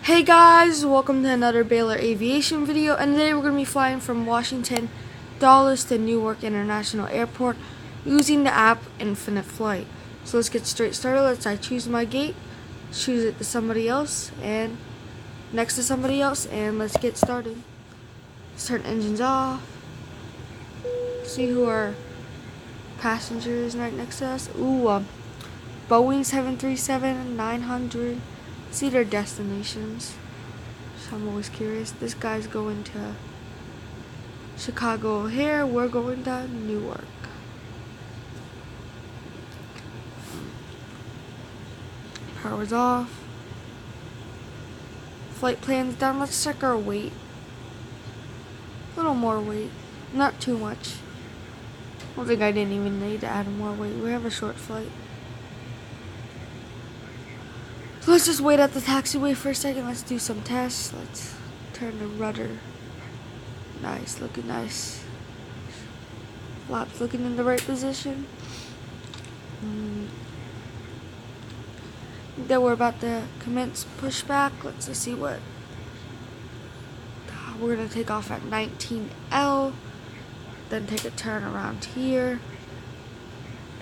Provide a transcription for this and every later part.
Hey guys, welcome to another Baylor Aviation video, and today we're going to be flying from Washington Dulles to Newark International Airport using the app Infinite Flight. So let's get straight started. I choose my gate, choose it to somebody else, and next to somebody else, and let's get started. Let's turn engines off. See who our passenger is right next to us. Ooh, Boeing 737-900. See their destinations. So I'm always curious. This guy's going to Chicago O'Hare. We're going to Newark. Power's off. Flight plan's down. Let's check our weight. A little more weight. Not too much. I don't think I didn't even need to add more weight. We have a short flight. Let's just wait at the taxiway for a second. Let's do some tests. Let's turn the rudder. Nice, looking nice. Flaps looking in the right position. Then we're about to commence pushback. Let's just see what. We're gonna take off at 19L, then take a turn around here,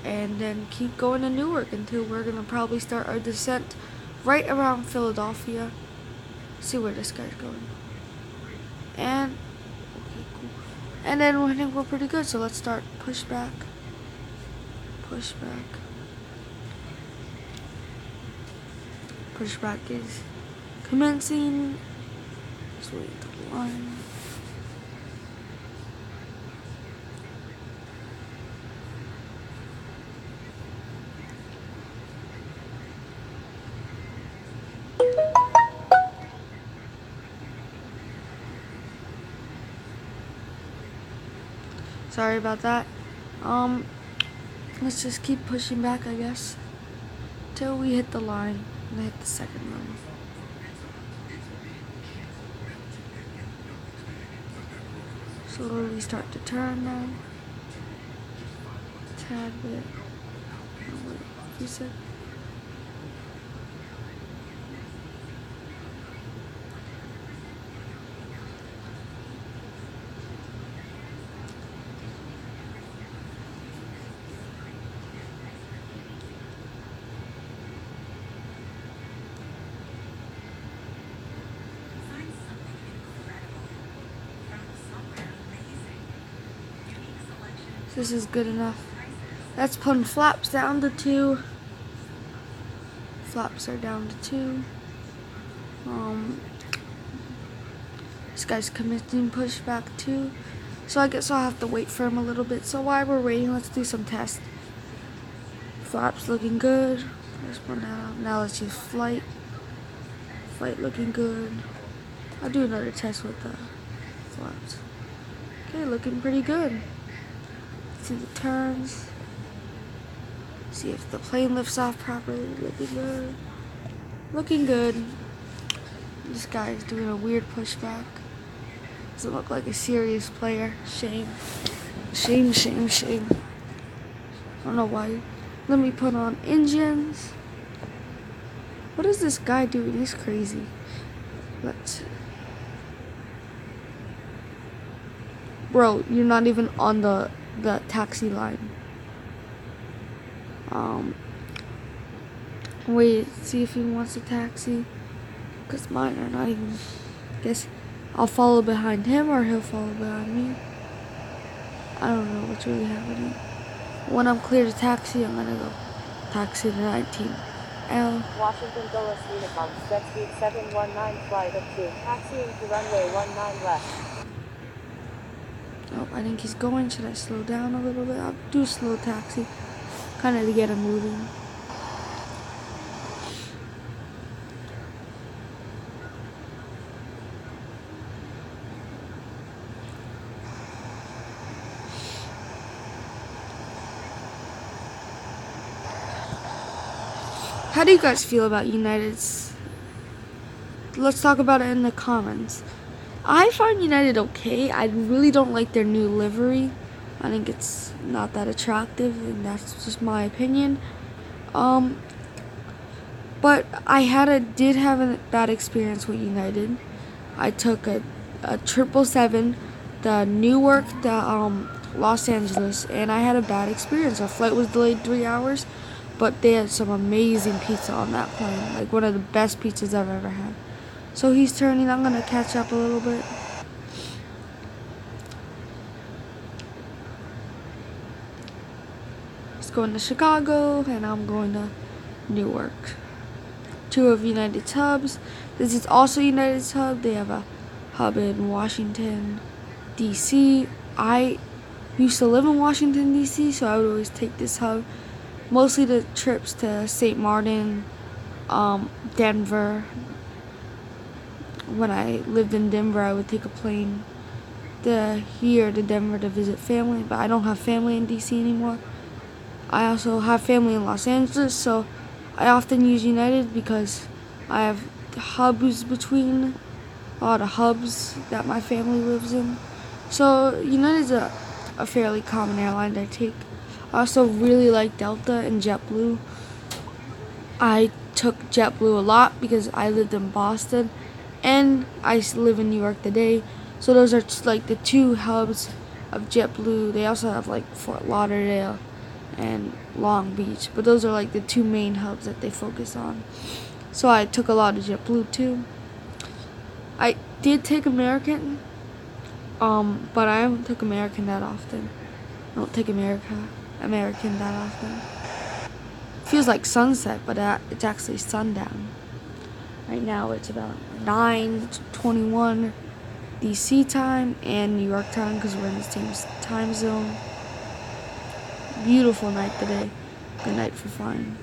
and then keep going to Newark until we're gonna probably start our descent right around Philadelphia. See where this guy's going. And okay, cool. And then I think we're pretty good. So let's start pushback. Pushback. Pushback is commencing. Let's wait the line. Sorry about that. Let's just keep pushing back, I guess, till we hit the line and hit the second run. Slowly start to turn now. Tad bit. Oh, wait, you said. This is good enough. Let's put flaps down to 2. Flaps are down to 2. This guy's commencing pushback too. So I guess I'll have to wait for him a little bit. So while we're waiting, let's do some tests. Flaps looking good. Let's put that out. Now let's use flight. Flight looking good. I'll do another test with the flaps. Okay, looking pretty good. See the turns. See if the plane lifts off properly. Looking good. Looking good. This guy is doing a weird pushback. Doesn't look like a serious player. Shame. Shame, shame, shame. I don't know why. Let me put on engines. What is this guy doing? He's crazy. Let's. Bro, you're not even on the taxi line. Wait, see if he wants a taxi, because mine are not even. Guess I'll follow behind him or he'll follow behind me. I don't know what's really happening. When I'm clear to taxi, I'm gonna go taxi to 19L. Washington Dulles Uniform, jet speed 719, flight of 2, taxiing to runway 19 left. Oh, I think he's going. Should I slow down a little bit? I'll do a slow taxi, kind of to get him moving. How do you guys feel about United's? Let's talk about it in the comments. I find United okay. I really don't like their new livery. I think it's not that attractive, and that's just my opinion. But But did have a bad experience with United. I took a 777, the Newark, the Los Angeles, and I had a bad experience. Our flight was delayed 3 hours, but they had some amazing pizza on that plane, like one of the best pizzas I've ever had. So he's turning. I'm gonna catch up a little bit. He's going to Chicago, and I'm going to Newark. Two of United's hubs. This is also United's hub. They have a hub in Washington, D.C. I used to live in Washington, D.C., so I would always take this hub. Mostly the trips to St. Martin, Denver. When I lived in Denver, I would take a plane here to Denver to visit family, but I don't have family in D.C. anymore. I also have family in Los Angeles, so I often use United because I have hubs between a lot of hubs that my family lives in. So United's a fairly common airline that I take. I also really like Delta and JetBlue. I took JetBlue a lot because I lived in Boston and I live in New York today. So those are like the two hubs of JetBlue. They also have like Fort Lauderdale and Long Beach, but those are like the two main hubs that they focus on. So I took a lot of JetBlue too. I did take American, but I haven't took American that often. I don't take American that often. Feels like sunset, but it's actually sundown. Right now it's about 9:21 DC time and New York time because we're in the same time zone. Beautiful night today. Good night for flying.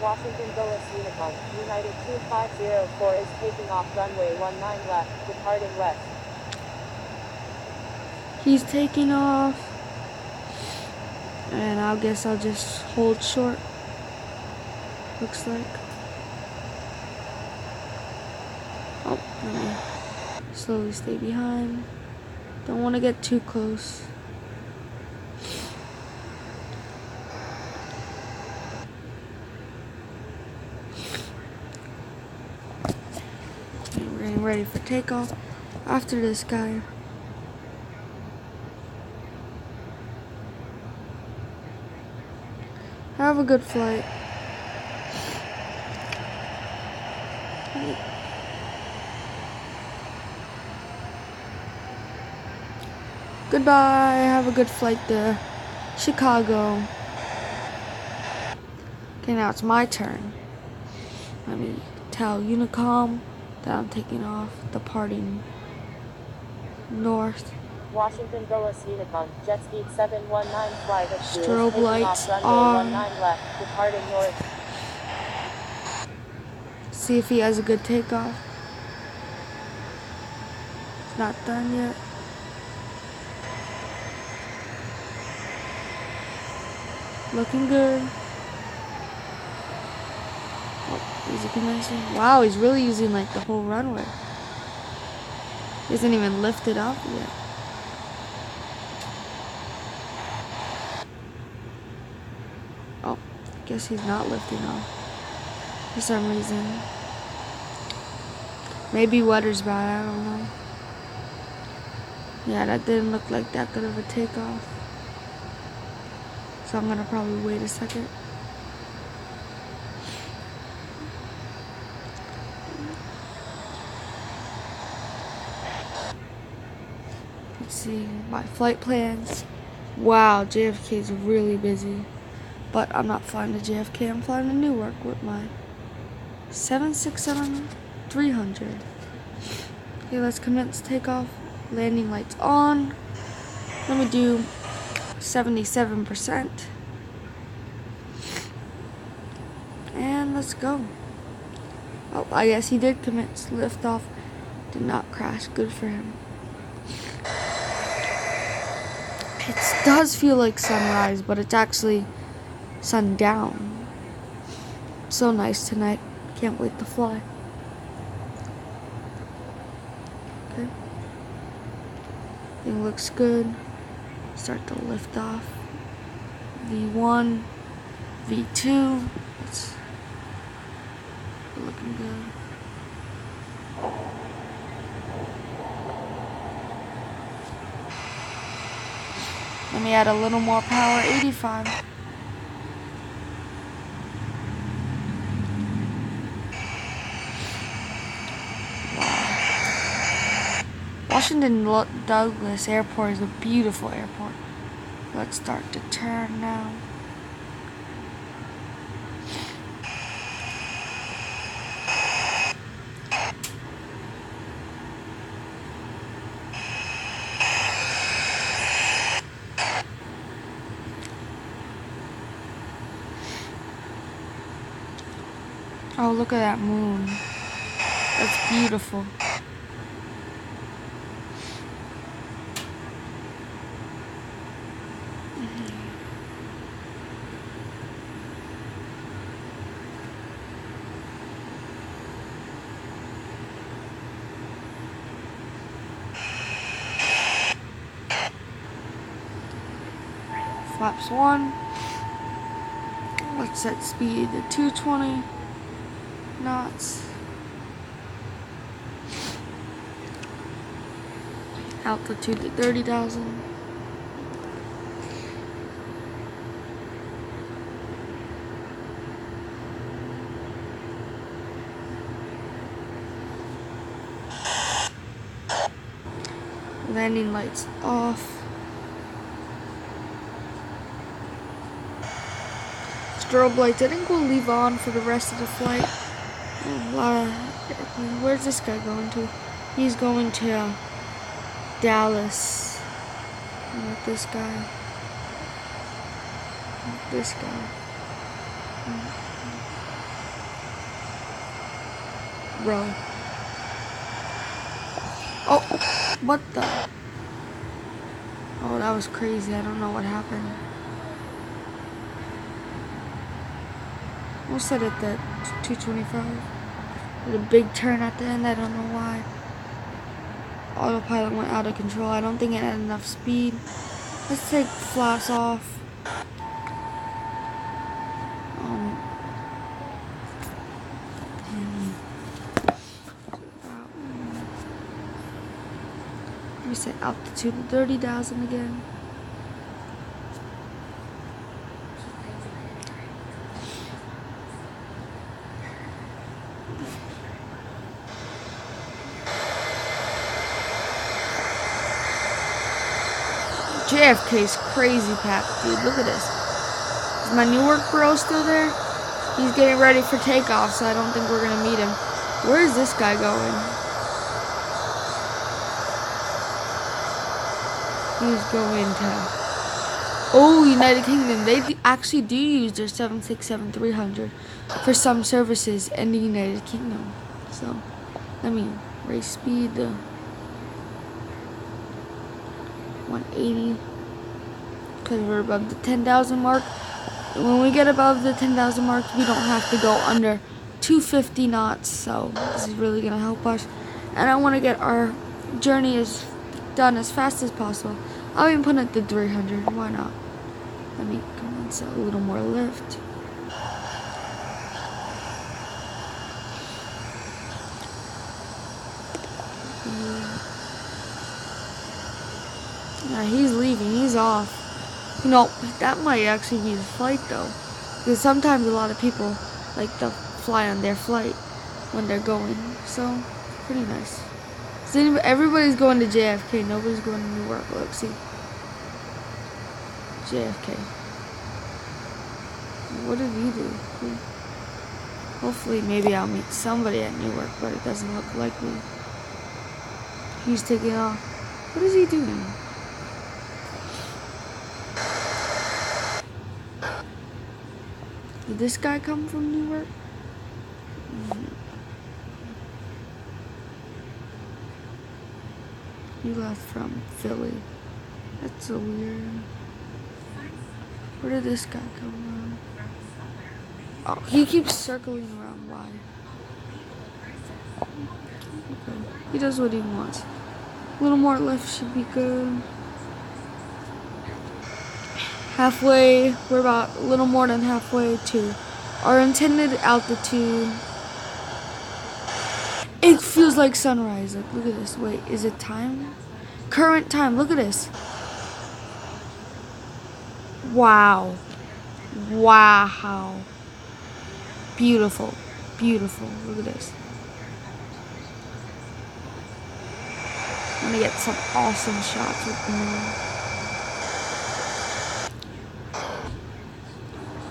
Washington Dulles Unicorn, United 2504 is taking off runway 19 left, departing west. He's taking off, and I guess I'll just hold short. Looks like. Oh, let me slowly stay behind. Don't want to get too close. Okay, we're getting ready for takeoff after this guy. Have a good flight. Goodbye. Have a good flight to Chicago. Okay, now it's my turn. Let me tell Unicom that I'm taking off, departing north. Washington Dulles Unicorn, jet speed 719 flight of 2 Strobe is taking lights off runway on. 19 left, departing north. See if he has a good takeoff. It's not done yet. Looking good. Oh, is he commencing? Wow, he's really using like the whole runway. He hasn't even lifted up yet. Oh, I guess he's not lifting off for some reason. Maybe weather's bad, I don't know. Yeah, that didn't look like that good of a takeoff. So I'm gonna probably wait a second. Let's see my flight plans. Wow, JFK is really busy. But I'm not flying to JFK, I'm flying to Newark with my 767-300. Okay, let's commence takeoff. Landing lights on. Let me do 77%. And let's go. Oh, I guess he did commence liftoff. Did not crash. Good for him. It does feel like sunrise, but it's actually sundown. So nice tonight. Can't wait to fly. Okay. Thing looks good. Start to lift off. V1, V2. It's looking good. Let me add a little more power, 85. Wow. Washington Douglas Airport is a beautiful airport. Let's start to turn now. Oh, look at that moon. That's beautiful. Flaps 1. Let's set speed to 220 knots. Altitude to 30,000. Landing lights off. Strobe lights, I think we'll leave on for the rest of the flight. Where's this guy going to? He's going to Dallas. With this guy. This guy. Bro. Oh, what the? Oh, that was crazy. I don't know what happened. We'll set it at 225. Did a big turn at the end. I don't know why. Autopilot went out of control. I don't think it had enough speed. Let's take flaps off. Let me set altitude to 30,000 again. JFK's crazy packed, dude. Look at this. Is my Newark bro still there? He's getting ready for takeoff, so I don't think we're gonna meet him. Where is this guy going? He's going to... Oh, United Kingdom. They actually do use their 767-300 for some services in the United Kingdom. So, let me raise speed to 180 because we're above the 10,000 mark. When we get above the 10,000 mark, we don't have to go under 250 knots. So, this is really going to help us. And I want to get our journey done as fast as possible. I'll even put it to 300. Why not? Let me come on, set a little more lift. Yeah, he's leaving. He's off. You know, that might actually be the flight though, because sometimes a lot of people like to fly on their flight when they're going. So, pretty nice. So everybody's going to JFK. Nobody's going to Newark. Let's see. JFK. What did he do? Hopefully, maybe I'll meet somebody at Newark, but it doesn't look likely. He's taking off. What is he doing? Did this guy come from Newark? He left from Philly. That's so weird. Where did this guy come from? Oh, he keeps circling around. Why? Okay. He does what he wants. A little more lift should be good. Halfway, we're about a little more than halfway to our intended altitude. It feels like sunrise. Like, look at this. Wait, is it time? Current time. Look at this. Wow. Wow. Beautiful. Beautiful. Look at this. I'm gonna get some awesome shots with the moon.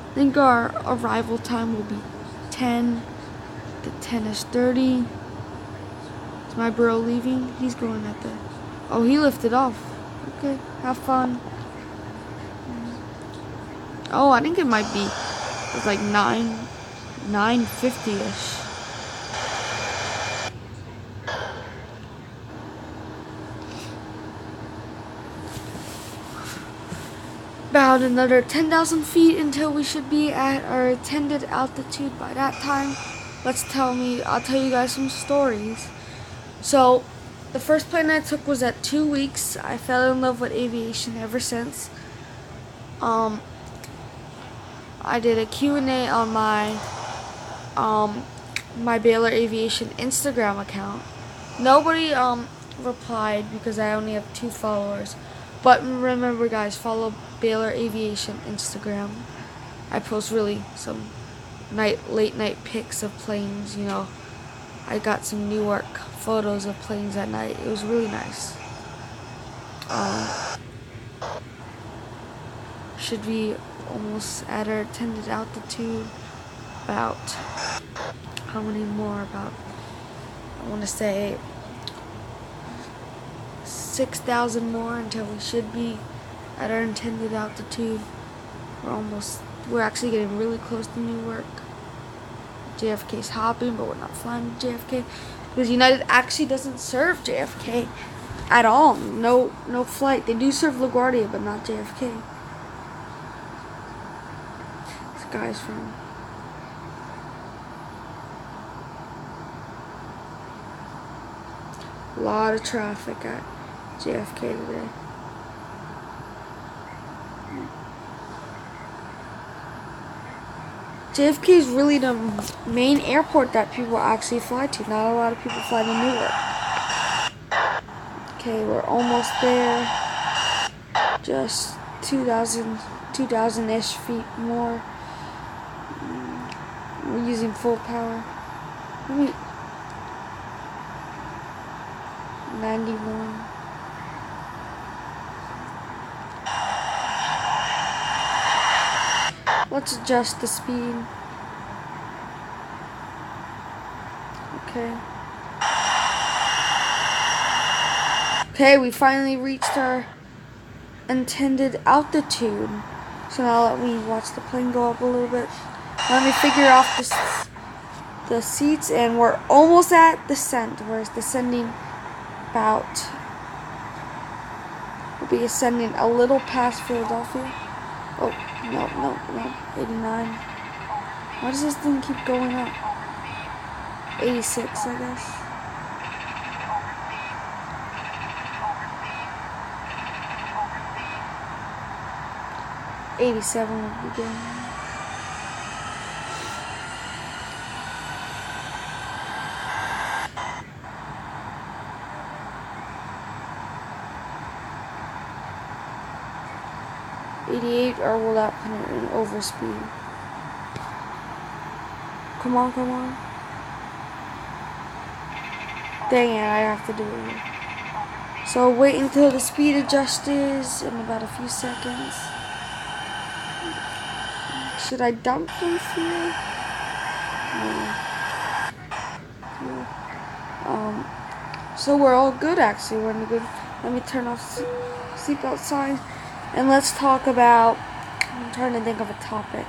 I think our arrival time will be 10. The 10 is 30. Is my bro leaving? He's going at the... Oh, he lifted off. Okay, have fun. Oh, I think it might be... It's like 9:50-ish. About another 10,000 feet until we should be at our intended altitude by that time. I'll tell you guys some stories. So, the first plane I took was at 2 weeks. I fell in love with aviation ever since. I did a Q&A on my Baylor Aviation Instagram account. Nobody replied because I only have 2 followers. But remember, guys, follow Baylor Aviation Instagram. I post really some late night pics of planes. You know, I got some Newark photos of planes at night. It was really nice. Should be almost at our intended altitude. About how many more? About, I want to say 6,000 more until we should be at our intended altitude. We're actually getting really close to Newark. JFK's hopping, but we're not flying to JFK because United actually doesn't serve JFK at all. No flight. They do serve LaGuardia, but not JFK. This guy's from... A lot of traffic at JFK today. JFK is really the main airport that people actually fly to. Not a lot of people fly to Newark. Okay, we're almost there. Just 2,000-ish feet more. We're using full power. 91. Let's adjust the speed. Okay. Okay, we finally reached our intended altitude. So now let me watch the plane go up a little bit. Let me figure out the seats, and we're almost at descent. We're descending about... We'll be ascending a little past Philadelphia. Oh, no, 89. Why does this thing keep going up? 86, I guess. $87 would be good. $88, or will that put it in overspeed? Come on. Dang it, I have to do it. So wait until the speed adjust is in about a few seconds. Should I dump them here? No. So we're all good actually. We're in a good... Let me turn off seatbelt sign. And let's talk about... I'm trying to think of a topic.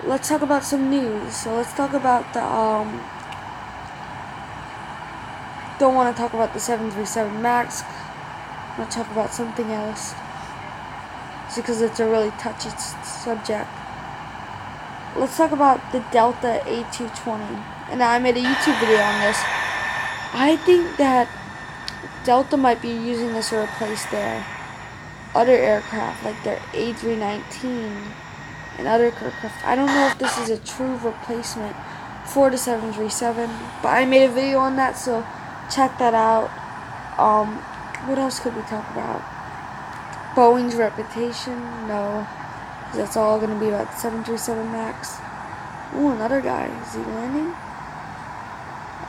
Let's talk about some news. So let's talk about the... Don't want to talk about the 737 MAX. I'm going to talk about something else. Just because it's a really touchy subject. let's talk about the Delta A320. And I made a YouTube video on this. I think that Delta might be using this to replace their other aircraft, like their A319 and other aircraft. I don't know if this is a true replacement for the 737, but I made a video on that, so check that out. What else could we talk about? Boeing's reputation? No. That's all going to be about the 737 MAX. Ooh, another guy. Is he landing?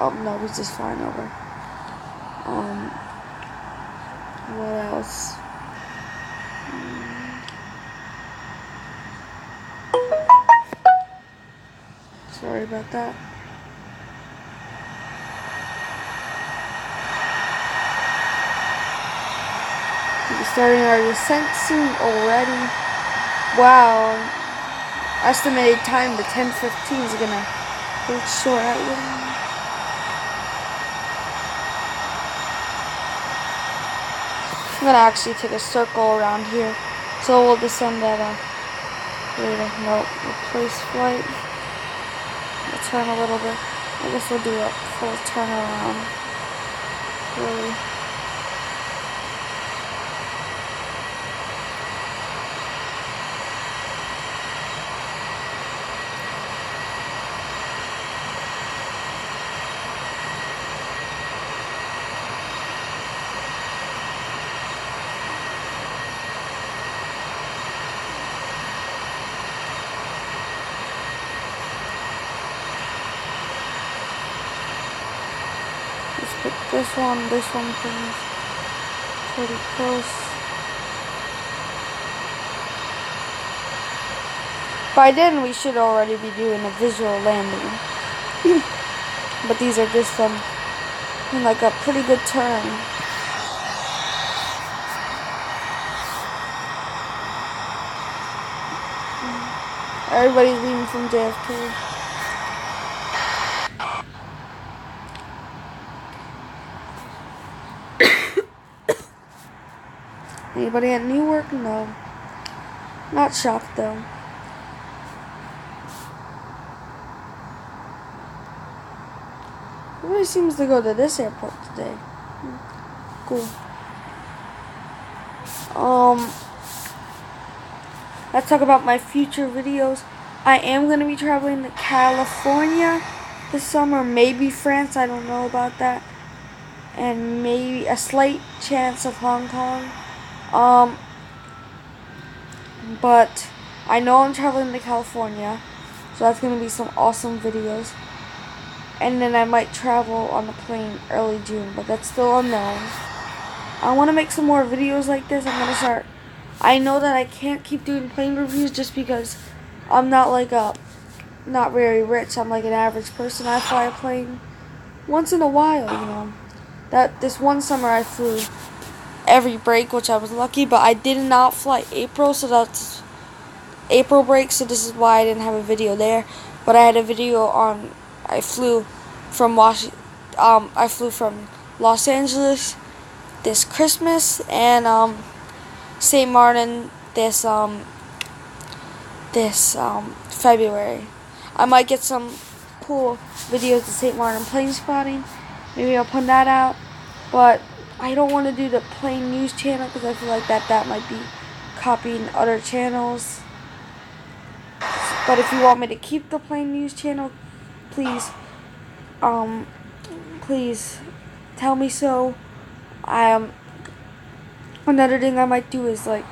Oh, no, he's just flying over. What else? Sorry about that. We'll be starting our descent soon already. Wow. Estimated time to 10:15 is gonna hold short. I'm gonna actually take a circle around here, so we'll descend at a replace flight. We'll turn a little bit. I guess we'll do a full turn around. Really. Let's pick this one pretty close. By then we should already be doing a visual landing. But these are just in like a pretty good turn. Everybody's leaving from JFK. Anybody at Newark? No. Not shocked though. Everybody seems to go to this airport today. Cool. Let's talk about my future videos. I am going to be traveling to California this summer, maybe France, I don't know about that. And maybe a slight chance of Hong Kong. But I know I'm traveling to California, so that's going to be some awesome videos. And then I might travel on the plane early June, but that's still unknown. I want to make some more videos like this. I'm going to start. I know that I can't keep doing plane reviews just because I'm not like not very rich. I'm like an average person. I fly a plane once in a while, you know. This one summer I flew every break, which I was lucky, but I did not fly April, so that's April break, so this is why I didn't have a video there. But I had a video on, I flew from Los Angeles this Christmas, and St. Martin this February. I might get some cool videos of St. Martin plane spotting. Maybe I'll put that out, but I don't want to do the plane news channel because I feel like that might be copying other channels. But if you want me to keep the plane news channel, please tell me so. Another thing I might do is like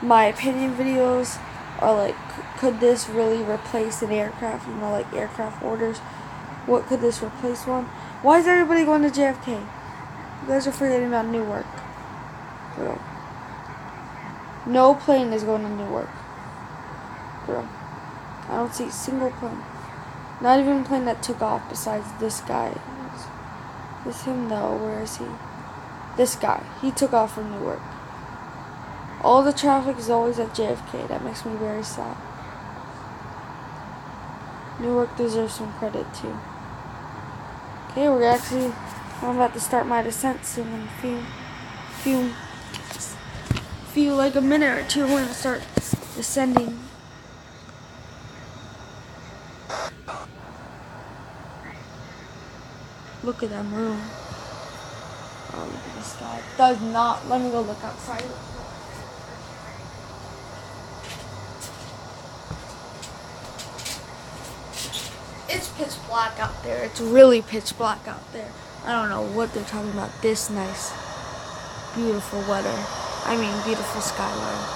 my opinion videos, or like could this really replace an aircraft? You know, like aircraft orders. What could this replace one? Why is everybody going to JFK? You guys are forgetting about Newark. Bro. No plane is going to Newark. Bro. I don't see a single plane. Not even a plane that took off besides this guy. Is him? No, where is he? This guy. He took off from Newark. All the traffic is always at JFK. That makes me very sad. Newark deserves some credit too. Okay, I'm about to start my descent soon in a few like a minute or two. I'm going to start descending. Look at that moon. Oh, look at the sky. It does not. Let me go look outside. It's pitch black out there. It's really pitch black out there. I don't know what they're talking about. This nice, beautiful weather. I mean, beautiful skyline.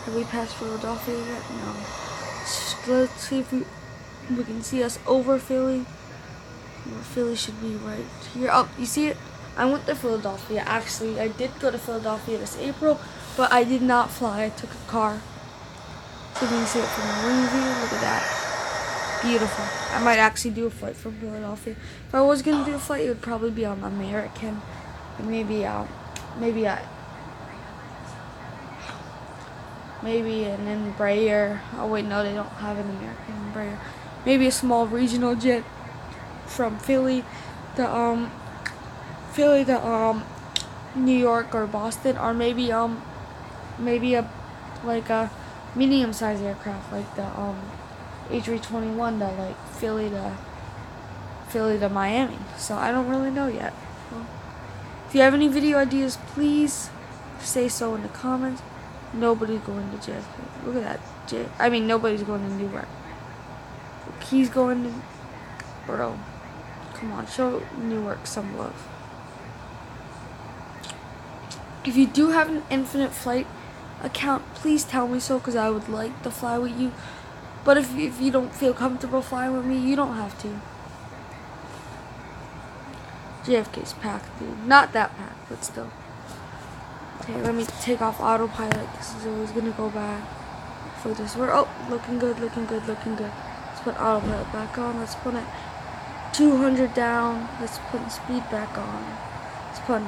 Have we passed Philadelphia yet? No. Let's see if we can see us over Philly. Philly should be right here. Oh, you see it? I went to Philadelphia. Actually, I did go to Philadelphia this April, but I did not fly. I took a car. So you can see it from the wing view. Look at that. Beautiful. I might actually do a flight from Philadelphia. If I was gonna do a flight, it would probably be on American, and maybe an Embraer. Oh wait, no, they don't have an American Embraer. Maybe a small regional jet from Philly to New York or Boston, or maybe a medium-sized aircraft like the A321 to like Philly to Miami. So I don't really know yet. Well, if you have any video ideas, please say so in the comments. Nobody's going to JFK. Look at that. Nobody's going to Newark. He's going to... Bro, come on, show Newark some love. If you do have an Infinite Flight account, please tell me so, because I would like to fly with you. But if you don't feel comfortable flying with me, you don't have to. JFK's packed, dude. Not that packed, but still. Okay, let me take off autopilot. This is always gonna go bad for this. Looking good, looking good, looking good. Let's put autopilot back on. Let's put it 200 down. Let's put the speed back on. Let's put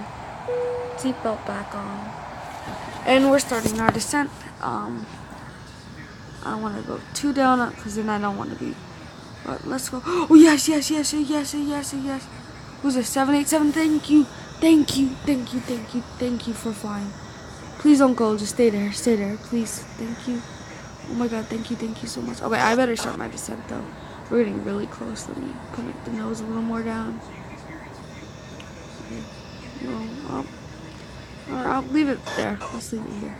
seatbelt back on. And we're starting our descent. I want to go 2 down because then I don't want to be. But let's go. Oh yes, yes, yes, yes, yes, yes. Who's this? 787. Thank you. Thank you, thank you, thank you, thank you for flying. Please don't go, just stay there, please. Thank you. Oh my god, thank you so much. Okay, I better start my descent though. We're getting really close. Let me put the nose a little more down. Okay. No, I'll leave it there. Let's leave it here.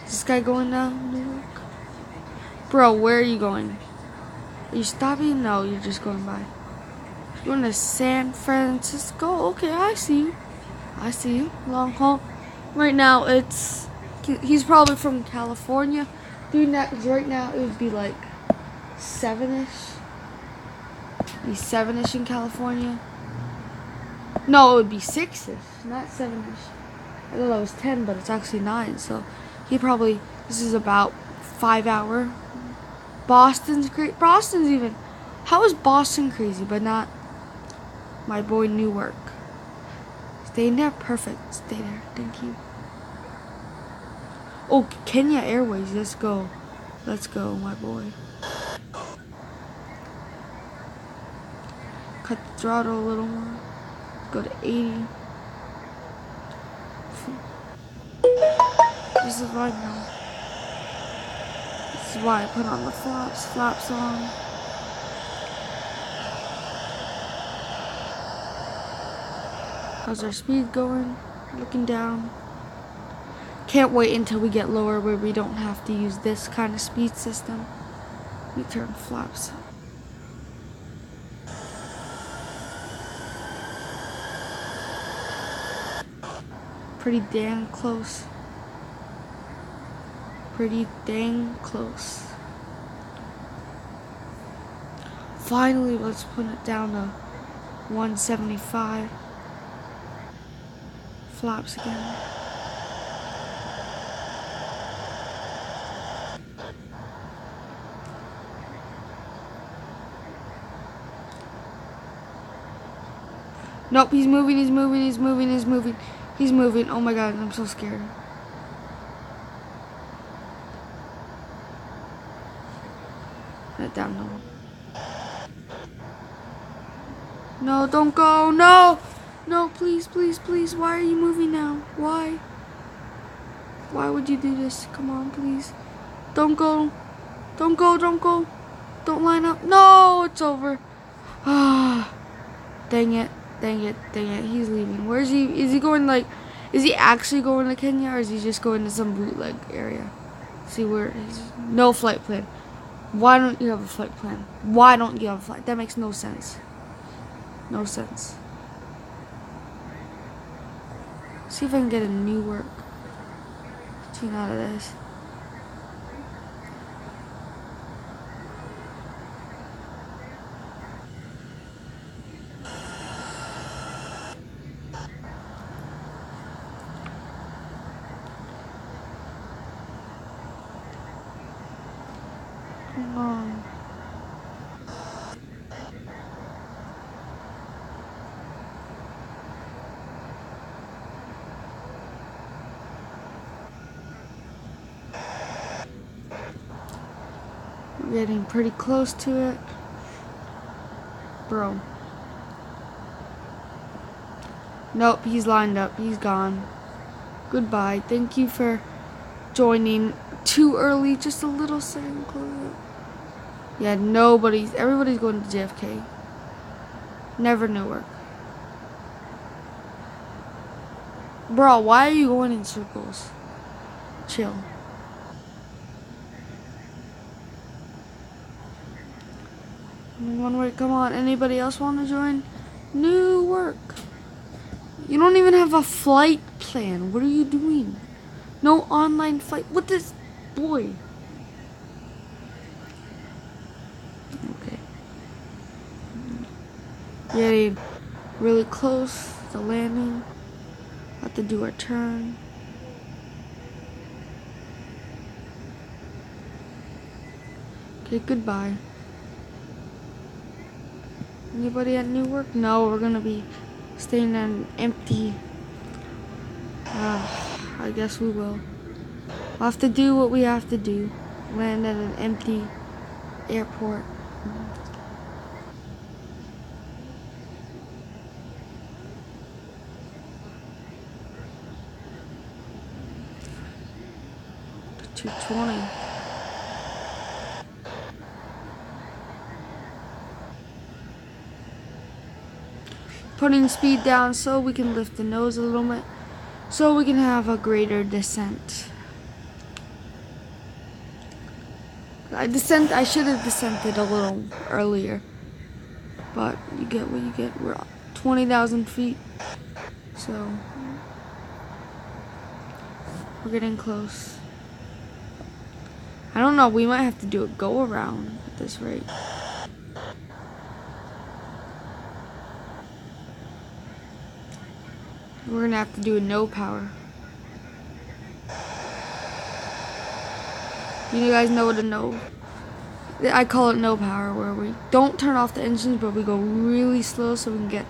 Is this guy going down Newark? Bro, where are you going? Are you stopping? No, you're just going by. You're going to San Francisco? Okay, I see you. I see you. Long haul. Right now, he's probably from California. Doing that, because right now it would be like 7-ish. Be 7-ish in California. No, it would be 6-ish, not 7-ish. I thought it was 10, but it's actually 9. So this is about 5-hour. Boston's great. Boston's even. How is Boston crazy, but not my boy Newark? Stay in there, perfect. Stay there, thank you. Oh, Kenya Airways, let's go. Let's go, my boy. Cut the throttle a little more. Go to 80. This is right now. This is why I put on the flaps on. How's our speed going? Looking down. Can't wait until we get lower where we don't have to use this kind of speed system. Let me turn flaps. Pretty dang close. Pretty dang close. Finally, let's put it down to 175. Flaps again. Nope, he's moving. He's moving. Oh my god, I'm so scared. Put it down now. No, don't go. No. No, please, please, please. Why are you moving now? Why? Why would you do this? Come on, please. Don't go. Don't go, don't go. Don't line up. No, it's over. Ah, dang it. Dang it. Dang it. He's leaving. Where is he? Is he going like, is he actually going to Kenya or is he just going to some bootleg area? See where he's, no flight plan. Why don't you have a flight plan? Why don't you have a flight? That makes no sense. No sense. See if I can get a Newark. Tune out of this. Come on. We're getting pretty close to it. Bro. Nope, he's lined up. He's gone. Goodbye. Thank you for joining too early. Just a little second close. Yeah, everybody's going to JFK. Never Newark. Bro, why are you going in circles? Chill. One way, come on. Anybody else want to join? Newark. You don't even have a flight plan. What are you doing? No online flight. What this boy? Okay. Getting really close to landing. Have to do our turn. Okay, goodbye. Anybody at Newark? No, we're gonna be staying in an empty. I guess we will. We'll have to do what we have to do. Land at an empty airport. The 220. Putting speed down so we can lift the nose a little bit, so we can have a greater descent. I should have descended a little earlier, but you get what you get. We're 20,000 feet, so we're getting close. I don't know, we might have to do a go around at this rate. We're gonna have to do a no power. You guys know what a no? I call it no power, where we don't turn off the engines, but we go really slow so we can get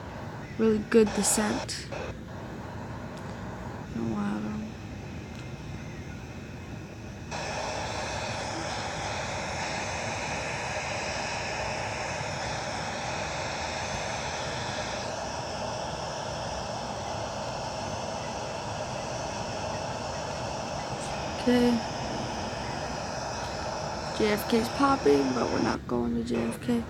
really good descent. Oh, wow. Okay. JFK's popping, but we're not going to JFK.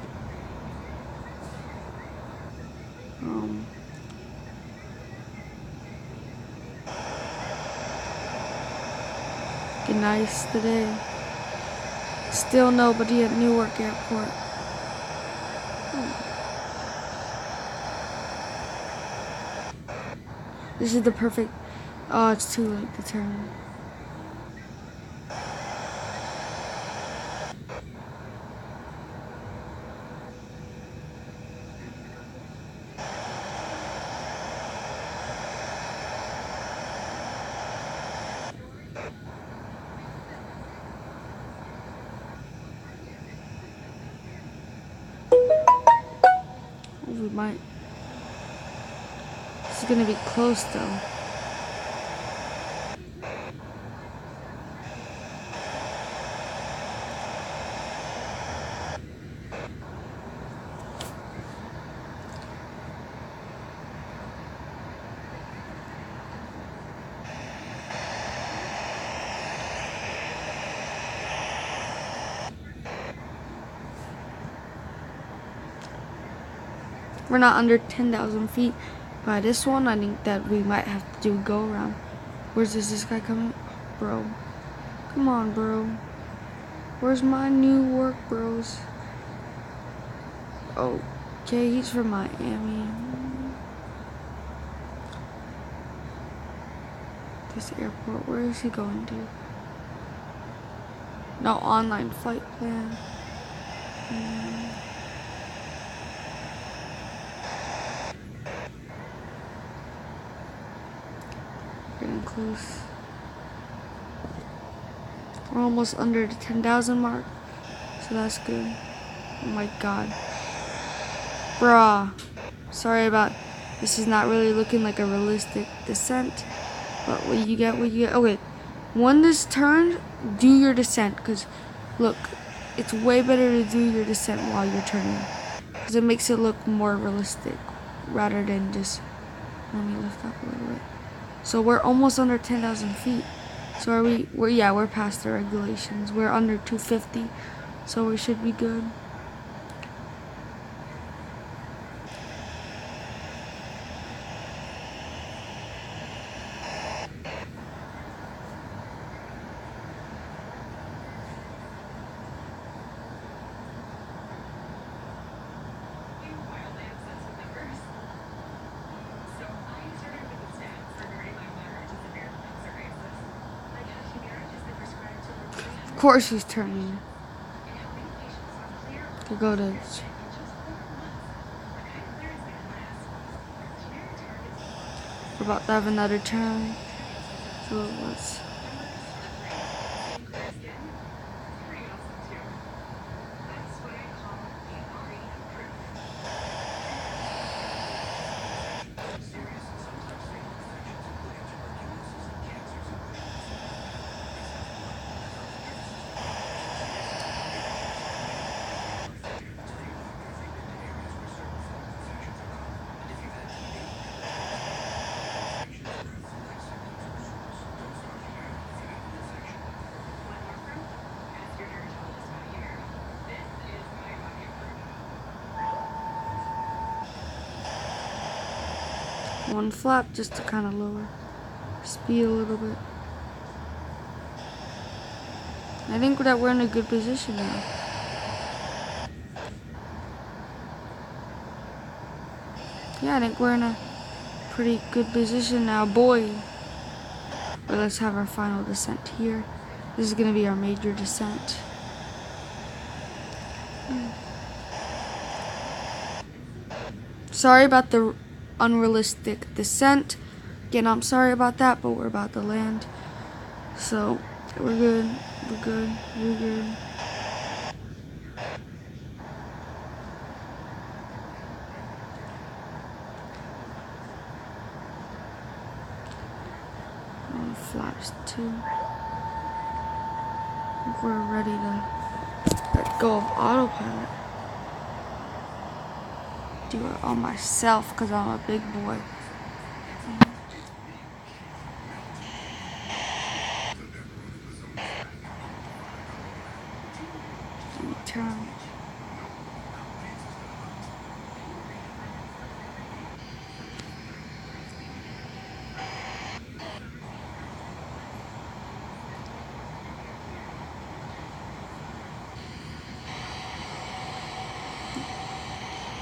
Get nice today. Still nobody at Newark Airport. This is the perfect. Oh, it's too late to turn. We might. This is gonna be close though. We're not under 10,000 feet. By this one, I think that we might have to do a go around. Where's this guy coming? Bro. Come on, bro. Where's my Newark bros? Okay, he's from Miami. This airport, where is he going to? No, online flight plan. Getting close. We're almost under the 10,000 mark, so that's good. Oh my god. Bruh. Sorry about, this is not really looking like a realistic descent, but what you get, Okay, when this turns, do your descent, because look, it's way better to do your descent while you're turning, because it makes it look more realistic rather than just, let me lift up a little bit. So we're almost under 10,000 feet. So we're past the regulations. We're under 250, so we should be good. Of course he's turning to go to. We're about to have another turn, so let's. One flap just to kind of lower speed a little bit. I think that we're in a good position now. Yeah, I think we're in a pretty good position now, boy. But let's have our final descent here. This is gonna be our major descent. Sorry about the unrealistic descent. Again, I'm sorry about that, but we're about to land. So, we're good. We're good. We're good. Flaps too. I think we're ready to let go of autopilot. Do it on myself because I'm a big boy. Turn.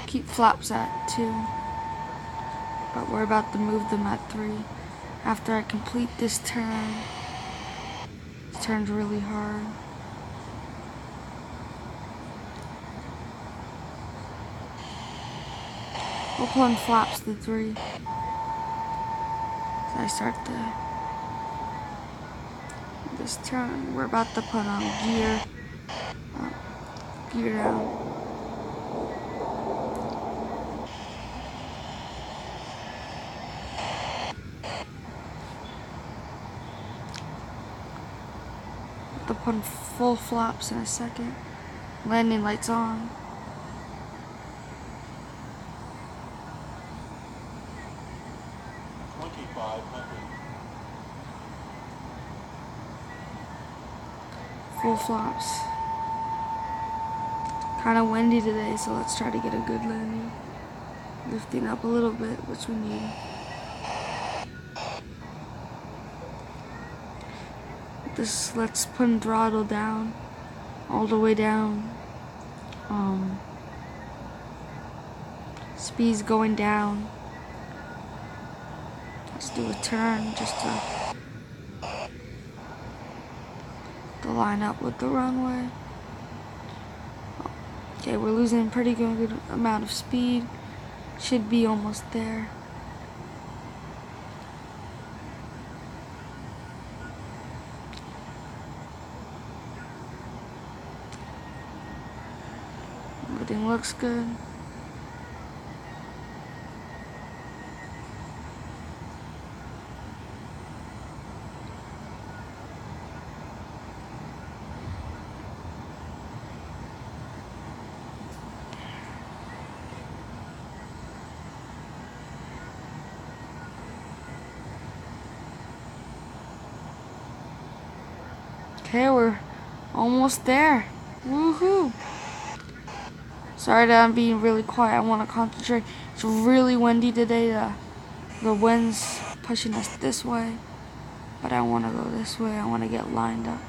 Keep flaps at 2, but we're about to move them at 3. After I complete this turn, this turn's really hard. We'll put on flaps to 3. As I start this turn, we're about to put on gear down. To put on full flaps in a second. Landing lights on. Full flaps. Kind of windy today, so let's try to get a good landing. Lifting up a little bit, which we need. Let's put throttle down, all the way down. Speed's going down. Let's do a turn just to line up with the runway. Okay, we're losing a pretty good amount of speed. Should be almost there. Everything looks good. Okay, we're almost there. Woohoo! Sorry that I'm being really quiet. I want to concentrate. It's really windy today. The wind's pushing us this way, but I want to go this way. I want to get lined up.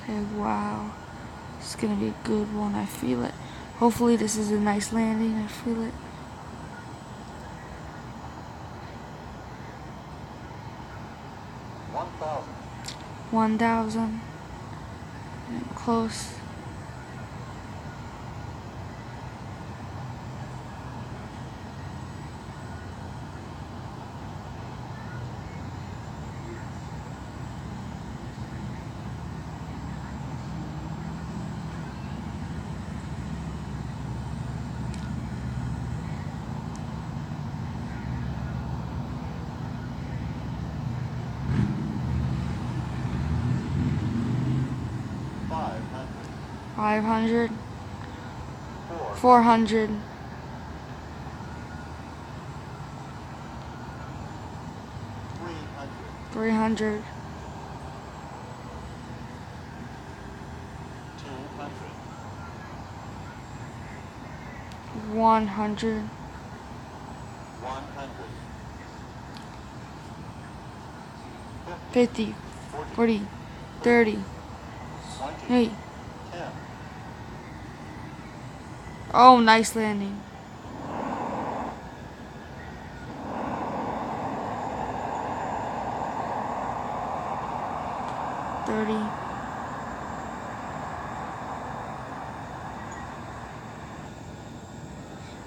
Okay, wow. It's going to be a good one. I feel it. Hopefully this is a nice landing. I feel it. One thousand. Close. Five hundred. 400. 300. 100. 50. 40. 30. 8. Oh, nice landing. 30.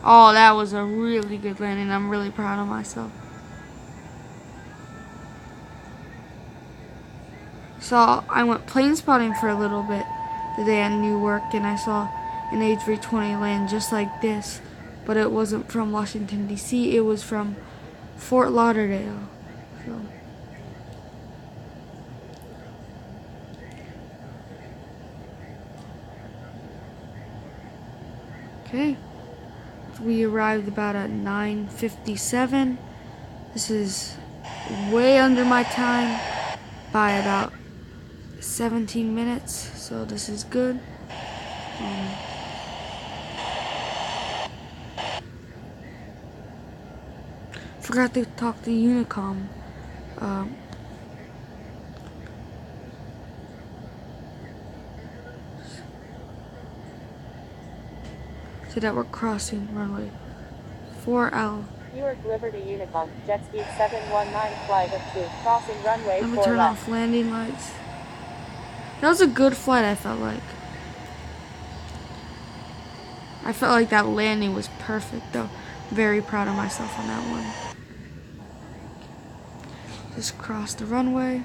Oh, that was a really good landing. I'm really proud of myself. So I went plane spotting for a little bit today at Newark, and I saw an A320 land just like this, but it wasn't from Washington, D.C. It was from Fort Lauderdale. So. Okay, we arrived about at 9:57. This is way under my time by about 17 minutes, so this is good. Forgot to talk to Unicom. So that we're crossing runway 4L. Newark Liberty Unicom, jet speed 719, flight of 2, crossing runway 4 left. Let me turn off landing lights. That was a good flight, I felt like. I felt like that landing was perfect, though. Very proud of myself on that one. Just crossed the runway.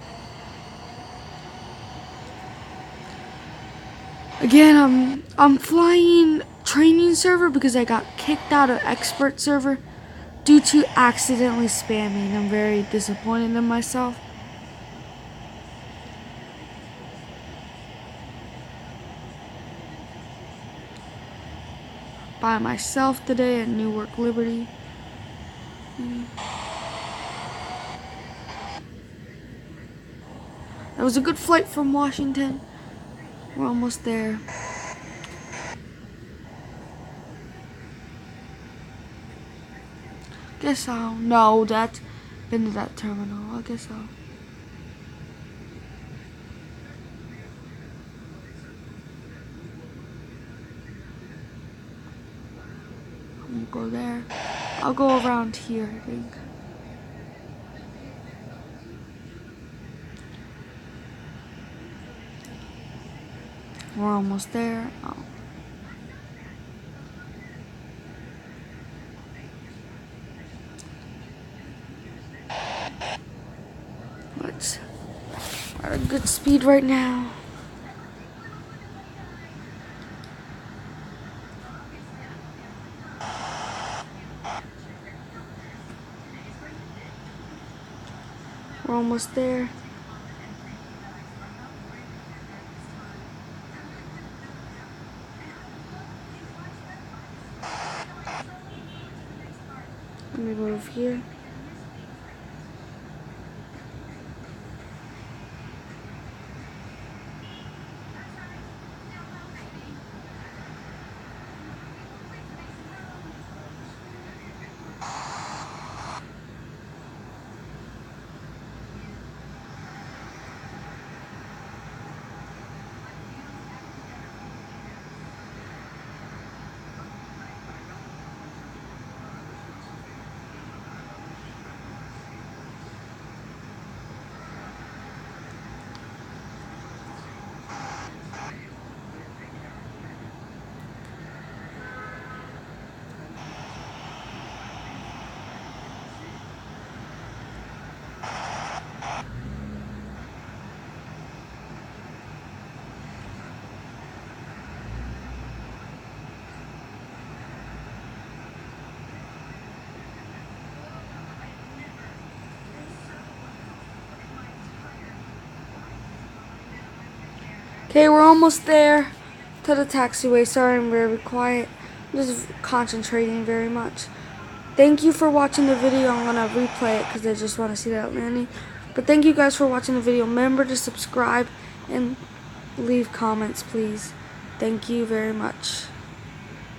Again, I'm flying training server because I got kicked out of expert server due to accidentally spamming. I'm very disappointed in myself. By myself today at Newark Liberty. That was a good flight from Washington. We're almost there. Guess so. No, that's been to that terminal. I guess so. I'm gonna go there. I'll go around here, I think. We're almost there. Oh. Let's at a good speed right now. We're almost there. Let me move here. Okay, we're almost there to the taxiway. Sorry, I'm very quiet. I'm just concentrating very much. Thank you for watching the video. I'm gonna replay it because I just want to see that landing. But thank you guys for watching the video. Remember to subscribe and leave comments, please. Thank you very much.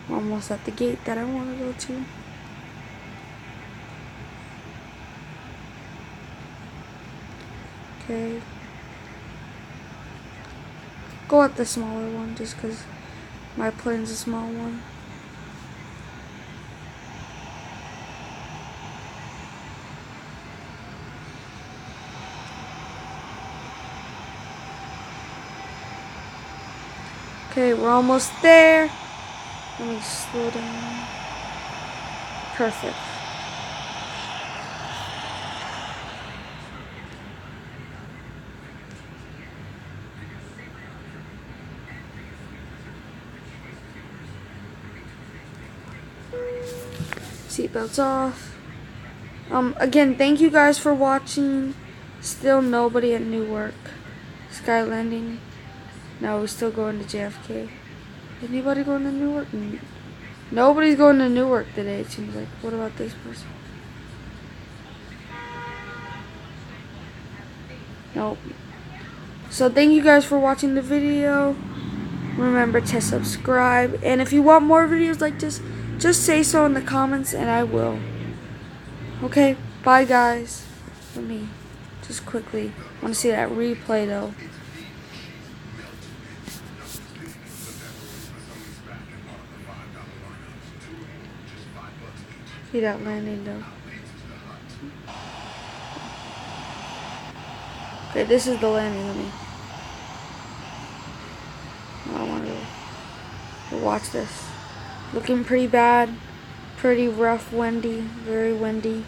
I'm almost at the gate that I want to go to. Okay. Go at the smaller one just because my plane's a small one. Okay, we're almost there. Let me slow down. Perfect. Seatbelts off. Again, thank you guys for watching. Still nobody at Newark. Sky landing. No, we're still going to JFK. Anybody going to Newark? Nobody's going to Newark today, it seems like. What about this person? Nope. So thank you guys for watching the video. Remember to subscribe. And if you want more videos like this, just say so in the comments and I will. Okay, bye guys. Let me just quickly want to see that replay though. See that landing though. Okay, this is the landing. Let me. I want to watch this. Looking pretty bad. Pretty rough, windy, very windy.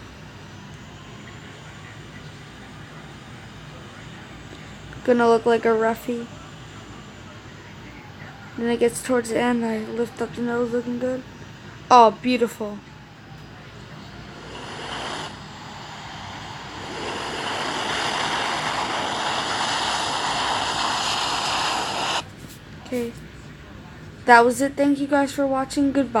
Gonna look like a roughie. Then it gets towards the end, I lift up the nose, looking good. Oh, beautiful. Okay, that was it. Thank you guys for watching. Goodbye.